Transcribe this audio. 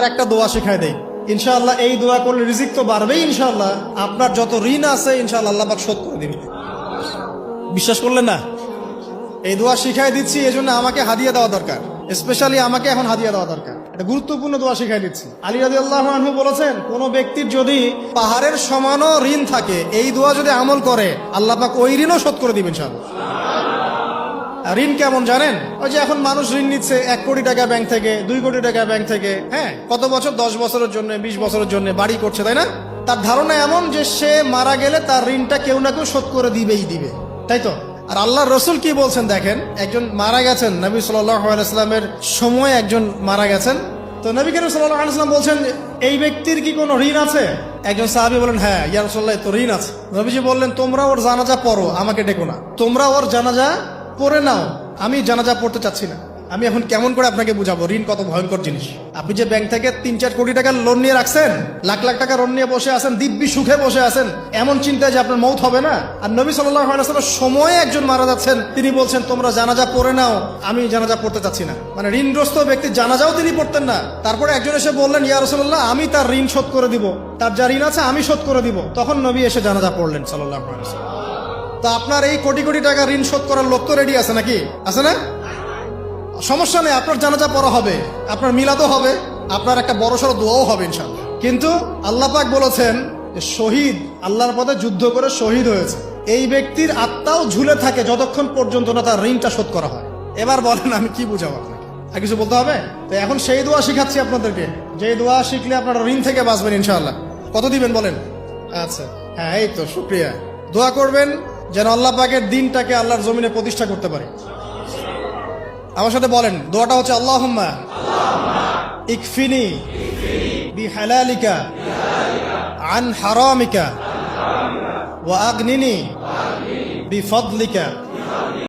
আর একটা দোয়া শেখায় দেই। ইনশাআল্লাহ এই দোয়া করলে রিজিক তো বাড়বেই ইনশাআল্লাহ, আপনার যত ঋণ আছে ইনশাআল্লাহ আল্লাহ পাক শোধ করে দিবে। বিশ্বাস করলেন না? এই দোয়া শিখাই দিচ্ছি, এজন্য আমাকে হাদিয়া দেওয়া দরকার, স্পেশালি আমাকে এখন হাদিয়া দেওয়া দরকার। এটা গুরুত্বপূর্ণ দোয়া শিখাই দিচ্ছি। আলী রাদিয়াল্লাহু আনহু বলেছেন, কোন ব্যক্তির যদি পাহাড়ের সমানও ঋণ থাকে, এই দোয়া যদি আমল করে আল্লাহ পাক ওই ঋণও শোধ করে দিবেন ইনশাআল্লাহ। ঋণ কেমন জানেন? ওই যে এখন মানুষ ঋণ নিচ্ছে 1 কোটি টাকা ব্যাংক থেকে, 2 কোটি টাকা ব্যাংক থেকে, হ্যাঁ, কত বছর, 10 বছরের জন্য, 20 বছরের জন্য বাড়ি করছে, তাই না? তার ধারণা এমন যে সে মারা গেলে তার ঋণটা কেউ না কেউ শোধ করে দিবেই দিবে, তাই তো? আর আল্লাহর রসুল কি বলছেন দেখেন, একজন মারা গেছেন, নবী সাল্লাল্লাহু আলাইহি ওয়াসাল্লামের সময় একজন মারা গেছেন। তো নবী করিম সাল্লাল্লাহু আলাইহি ওয়াসাল্লাম বলছেন, এই ব্যক্তির কি কোনো ঋণ আছে? একজন সাহাবী বলেন, হ্যাঁ ইয়া রাসূলুল্লাহ, তো ঋণ আছে। নবীজি বললেন, তোমরা ওর জানাজা পড়ো, আমাকে ডেকো না। তোমরা ওর জানাজা পড়ে নাও, আমি জানাজা পড়তে চাচ্ছি না। আমি এখন কেমন করে আপনাকে বুঝাবো ঋণ কত ভয়ঙ্কর জিনিস? আপনি যে ব্যাংক থেকে 3-4 কোটি টাকার লোন নিয়ে রাখছেন, লাখ লাখ টাকা লোন নিয়ে বসে আছেন, দিব্যি সুখে বসে আছেন, এমন চিন্তায় যে আপনার মৌত হবে না। আর নবী সাল্লাল্লাহু আলাইহি ওয়াসাল্লাম সময়ে একজন মারা যাচ্ছেন, তিনি বলছেন তোমরা জানাজা পড়ে নাও, আমি জানাজা পড়তে চাচ্ছি না। মানে ঋণগ্রস্ত ব্যক্তির জানাজাও তিনি পড়তেন না। তারপরে একজন এসে বললেন, ইয়া রাসূলুল্লাহ, আমি তার ঋণ শোধ করে দিব, তার যা ঋণ আছে আমি শোধ করে দিব। তখন নবী এসে জানাজা পড়লেন সাল্লাল্লাহু আলাইহি ওয়াসাল্লাম। তো আপনার এই কোটি কোটি টাকা ঋণ শোধ করার লোক তো রেডি আছে নাকি? আছে না? সমস্যা নেই, আপনার জানাজা পড়া হবে, আপনার মিলাদও হবে, আপনার একটা বড়সড় দোয়াও হবে ইনশাআল্লাহ। কিন্তু আল্লাহ পাক বলেছেন যে শহীদ, আল্লাহর পথে যুদ্ধ করে শহীদ হয়েছে, এই ব্যক্তির আত্মাও ঝুলে থাকে যতক্ষণ পর্যন্ত না তার ঋণটা শোধ করা হয়। এবার বলেন আমি কি বুঝাবো আপনাকে? আর কিছু বলতে হবে? তো এখন সেই দোয়া শিখাচ্ছি আপনাদেরকে, যে দোয়া শিখলে আপনারা ঋণ থেকে বাঁচবেন ইনশাআল্লাহ। কত দিবেন বলেন? আচ্ছা, হ্যাঁ, এই তো, শুকরিয়া। দোয়া করবেন যেন আল্লাহ পাকের দিনটাকে আল্লাহর জমিনে প্রতিষ্ঠা করতে পারে। আমার সাথে বলেন, দোয়াটা হচ্ছে, আল্লাহুম্মা ইকফিনি বিহালালিকা আন হারামিকা ওয়া আগনিনি বিফadলিকা।